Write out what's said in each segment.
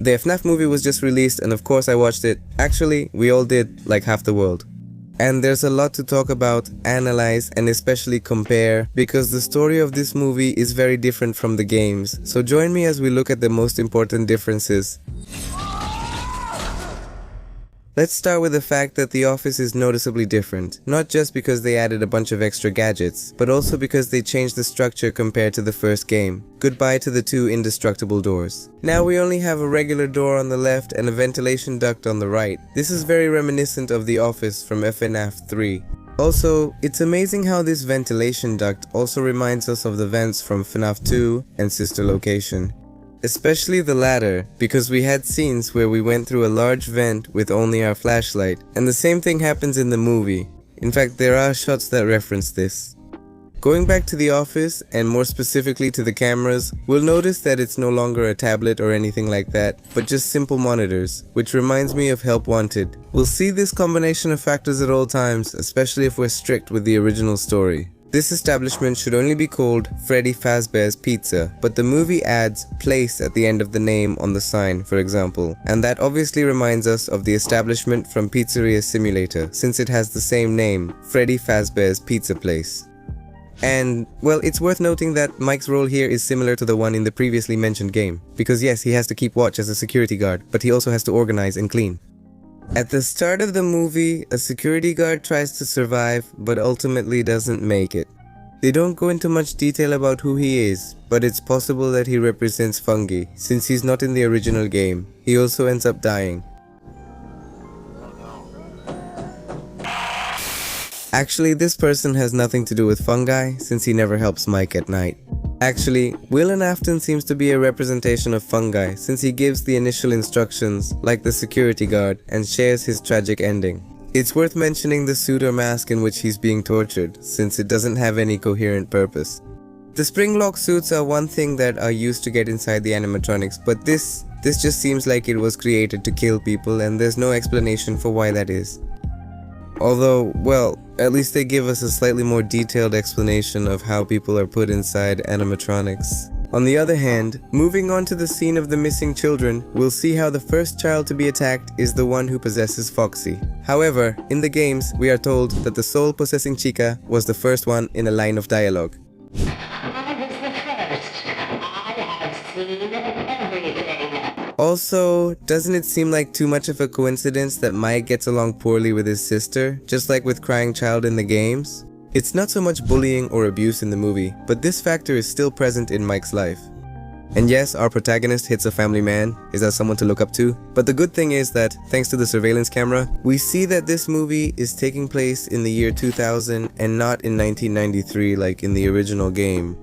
The FNaF movie was just released and of course I watched it. Actually, we all did, like half the world. And there's a lot to talk about, analyze, and especially compare because the story of this movie is very different from the games. So join me as we look at the most important differences. Let's start with the fact that the office is noticeably different, not just because they added a bunch of extra gadgets, but also because they changed the structure compared to the first game. Goodbye to the two indestructible doors. Now we only have a regular door on the left and a ventilation duct on the right. This is very reminiscent of the office from FNaF 3. Also, it's amazing how this ventilation duct also reminds us of the vents from FNaF 2 and Sister Location. Especially the latter, because we had scenes where we went through a large vent with only our flashlight, and the same thing happens in the movie. In fact, there are shots that reference this. Going back to the office, and more specifically to the cameras, we'll notice that it's no longer a tablet or anything like that, but just simple monitors, which reminds me of Help Wanted. We'll see this combination of factors at all times, especially if we're strict with the original story. This establishment should only be called Freddy Fazbear's Pizza, but the movie adds place at the end of the name on the sign, for example, and that obviously reminds us of the establishment from Pizzeria Simulator, since it has the same name, Freddy Fazbear's Pizza Place. And, well, it's worth noting that Mike's role here is similar to the one in the previously mentioned game, because yes, he has to keep watch as a security guard, but he also has to organize and clean. At the start of the movie, a security guard tries to survive, but ultimately doesn't make it. They don't go into much detail about who he is, but it's possible that he represents fungi, since he's not in the original game. He also ends up dying. Actually, this person has nothing to do with fungi, since he never helps Mike at night. Actually, Will and Afton seems to be a representation of fungi since he gives the initial instructions, like the security guard, and shares his tragic ending. It's worth mentioning the suit or mask in which he's being tortured, since it doesn't have any coherent purpose. The Springlock suits are one thing that are used to get inside the animatronics, but this just seems like it was created to kill people and there's no explanation for why that is. Although, well, at least they give us a slightly more detailed explanation of how people are put inside animatronics. On the other hand, moving on to the scene of the missing children, we'll see how the first child to be attacked is the one who possesses Foxy. However, in the games, we are told that the soul-possessing Chica was the first one in a line of dialogue. I was the first. I have seen everything. Also, doesn't it seem like too much of a coincidence that Mike gets along poorly with his sister, just like with Crying Child in the games? It's not so much bullying or abuse in the movie, but this factor is still present in Mike's life. And yes, our protagonist hits a family man, is that someone to look up to? But the good thing is that, thanks to the surveillance camera, we see that this movie is taking place in the year 2000 and not in 1993 like in the original game.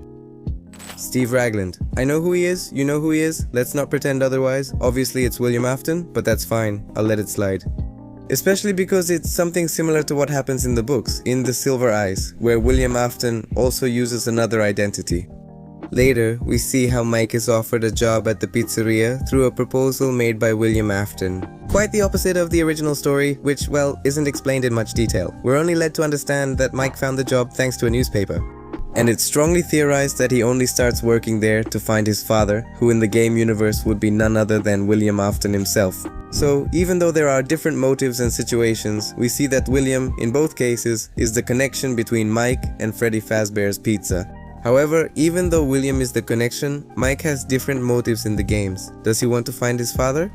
Steve Ragland. I know who he is, you know who he is, let's not pretend otherwise. Obviously it's William Afton, but that's fine, I'll let it slide. Especially because it's something similar to what happens in the books, in The Silver Eyes, where William Afton also uses another identity. Later, we see how Mike is offered a job at the pizzeria through a proposal made by William Afton. Quite the opposite of the original story, which, well, isn't explained in much detail. We're only led to understand that Mike found the job thanks to a newspaper. And it's strongly theorized that he only starts working there to find his father, who in the game universe would be none other than William Afton himself. So, even though there are different motives and situations, we see that William, in both cases, is the connection between Mike and Freddy Fazbear's Pizza. However, even though William is the connection, Mike has different motives in the games. Does he want to find his father?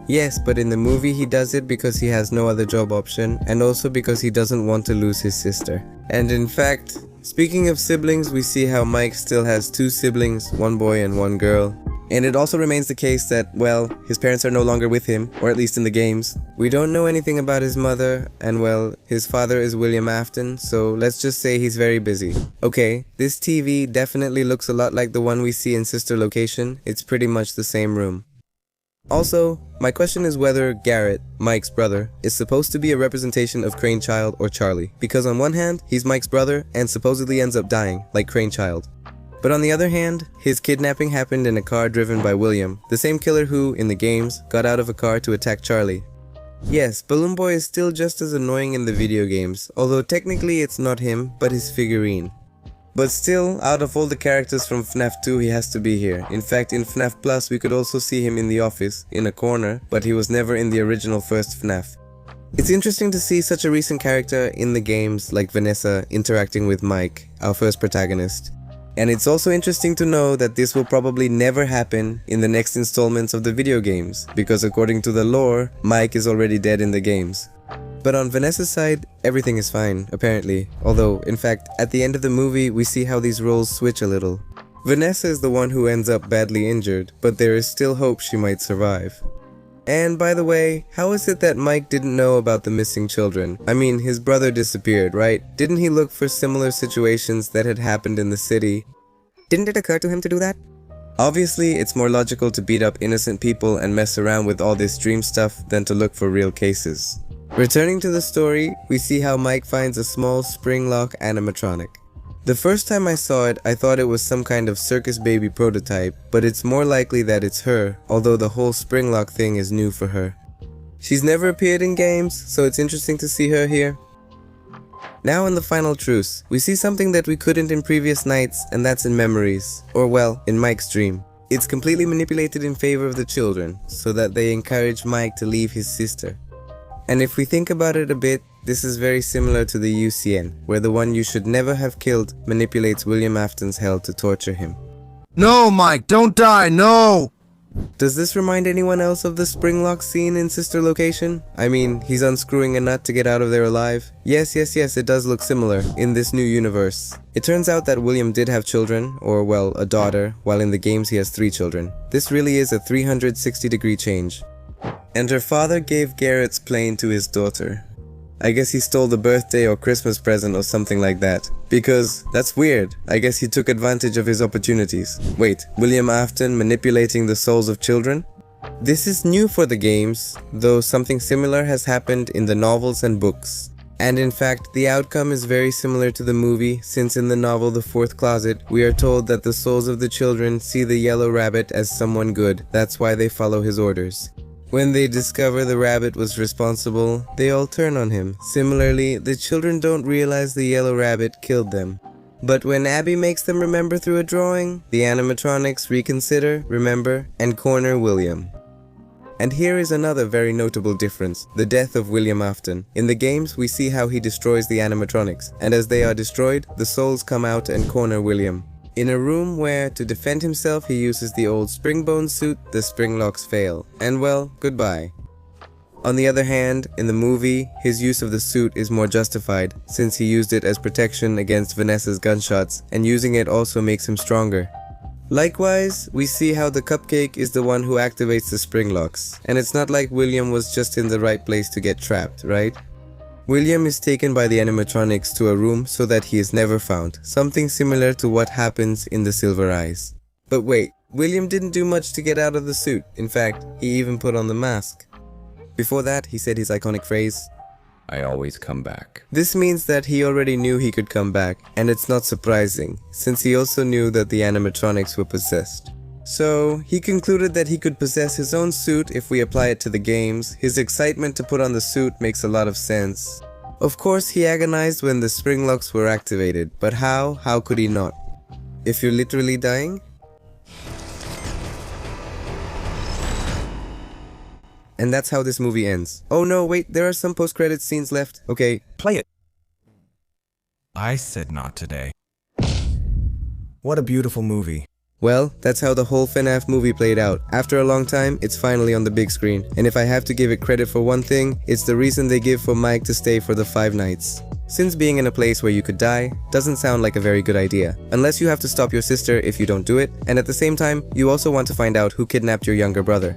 Yes, but in the movie he does it because he has no other job option, and also because he doesn't want to lose his sister. And in fact, speaking of siblings, we see how Mike still has two siblings, one boy and one girl. And it also remains the case that, well, his parents are no longer with him, or at least in the games. We don't know anything about his mother, and well, his father is William Afton, so let's just say he's very busy. Okay, this TV definitely looks a lot like the one we see in Sister Location. It's pretty much the same room. Also, my question is whether Garrett, Mike's brother, is supposed to be a representation of Crane Child or Charlie, because on one hand, he's Mike's brother and supposedly ends up dying, like Crane Child. But on the other hand, his kidnapping happened in a car driven by William, the same killer who, in the games, got out of a car to attack Charlie. Yes, Balloon Boy is still just as annoying in the video games, although technically it's not him, but his figurine. But still, out of all the characters from FNaF 2, he has to be here. In fact, in FNaF Plus, we could also see him in the office, in a corner, but he was never in the original first FNaF. It's interesting to see such a recent character in the games like Vanessa interacting with Mike, our first protagonist. And it's also interesting to know that this will probably never happen in the next installments of the video games, because according to the lore, Mike is already dead in the games. But on Vanessa's side, everything is fine, apparently. Although, in fact, at the end of the movie, we see how these roles switch a little. Vanessa is the one who ends up badly injured, but there is still hope she might survive. And by the way, how is it that Mike didn't know about the missing children? I mean, his brother disappeared, right? Didn't he look for similar situations that had happened in the city? Didn't it occur to him to do that? Obviously, it's more logical to beat up innocent people and mess around with all this dream stuff than to look for real cases. Returning to the story, we see how Mike finds a small Springlock animatronic. The first time I saw it, I thought it was some kind of circus baby prototype, but it's more likely that it's her, although the whole Springlock thing is new for her. She's never appeared in games, so it's interesting to see her here. Now in the final truce, we see something that we couldn't in previous nights, and that's in Memories, or well, in Mike's dream. It's completely manipulated in favor of the children, so that they encourage Mike to leave his sister. And if we think about it a bit, this is very similar to the UCN, where the one you should never have killed manipulates William Afton's hell to torture him. No, Mike, don't die, no! Does this remind anyone else of the Springlock scene in Sister Location? I mean, he's unscrewing a nut to get out of there alive. Yes, it does look similar in this new universe. It turns out that William did have children, or well, a daughter, while in the games he has 3 children. This really is a 360-degree change. And her father gave Garrett's plane to his daughter. I guess he stole the birthday or Christmas present or something like that. Because that's weird. I guess he took advantage of his opportunities. Wait, William Afton manipulating the souls of children? This is new for the games, though something similar has happened in the novels and books. And in fact, the outcome is very similar to the movie, since in the novel The Fourth Closet, we are told that the souls of the children see the yellow rabbit as someone good. That's why they follow his orders. When they discover the rabbit was responsible, they all turn on him. Similarly, the children don't realize the yellow rabbit killed them. But when Abby makes them remember through a drawing, the animatronics reconsider, remember, and corner William. And here is another very notable difference, the death of William Afton. In the games, we see how he destroys the animatronics, and as they are destroyed, the souls come out and corner William. In a room where, to defend himself, he uses the old Springbone suit, the Springlocks fail. And well, goodbye. On the other hand, in the movie, his use of the suit is more justified, since he used it as protection against Vanessa's gunshots, and using it also makes him stronger. Likewise, we see how the cupcake is the one who activates the Springlocks, and it's not like William was just in the right place to get trapped, right? William is taken by the animatronics to a room so that he is never found, something similar to what happens in the Silver Eyes. But wait, William didn't do much to get out of the suit. In fact, he even put on the mask. Before that, he said his iconic phrase, "I always come back." This means that he already knew he could come back, and it's not surprising, since he also knew that the animatronics were possessed. So, he concluded that he could possess his own suit if we apply it to the games. His excitement to put on the suit makes a lot of sense. Of course, he agonized when the Springlocks were activated, but how? How could he not? If you're literally dying? And that's how this movie ends. Oh no, wait, there are some post-credit scenes left. Okay, Play it. I said not today. What a beautiful movie. well, that's how the whole FNaF movie played out. After a long time, it's finally on the big screen. And if I have to give it credit for one thing, it's the reason they give for Mike to stay for the 5 nights. Since being in a place where you could die doesn't sound like a very good idea, unless you have to stop your sister if you don't do it, and at the same time, you also want to find out who kidnapped your younger brother.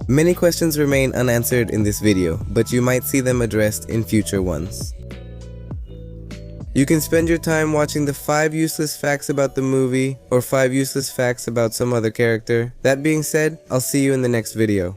Many questions remain unanswered in this video, but you might see them addressed in future ones. You can spend your time watching the 5 useless facts about the movie, or 5 useless facts about some other character. That being said, I'll see you in the next video.